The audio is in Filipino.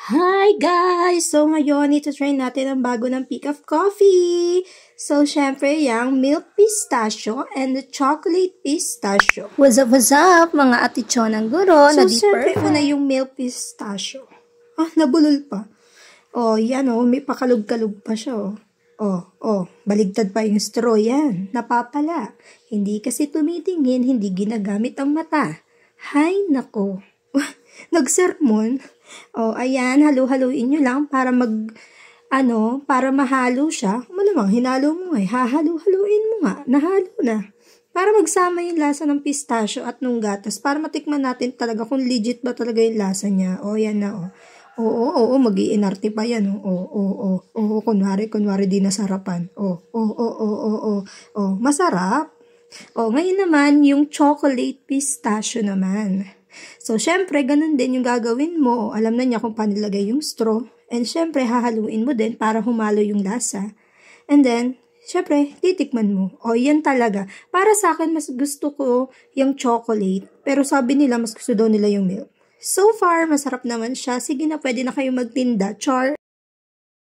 Hi guys! So ngayon, ito-try natin ang bago ng Pick of Coffee. So syempre, yung milk pistachio and the chocolate pistachio. What's up, mga atichon ng guro? So syempre, una yung milk pistachio. Nabulol pa. Yan may pakalog-kalog pa siya baligtad pa yung straw yan. Napapala. Hindi kasi tumitingin, hindi ginagamit ang mata. Hay nako. Nagsermon. Ayan, halu-haluin nyo lang para para mahalo siya. Malamang, hinalo mo hahalu-haluin mo nga. Nahalo na. Para magsama yung lasa ng pistachio at nung gatas. Para matikman natin talaga kung legit ba talaga yung lasa niya. Yan na. Oo, mag-iinarte pa yan. Kunwari di nasarapan. Masarap. Ngayon naman, yung chocolate pistachio naman. So, syempre, ganun din yung gagawin mo. Alam na niya kung paano ilagay yung straw. And syempre, hahaluin mo din para humalo yung lasa. And then, syempre, titikman mo. Yan talaga. Para sa akin, mas gusto ko yung chocolate. Pero sabi nila, mas gusto daw nila yung milk. So far, masarap naman siya. Sige na, pwede na kayo magtinda. Char!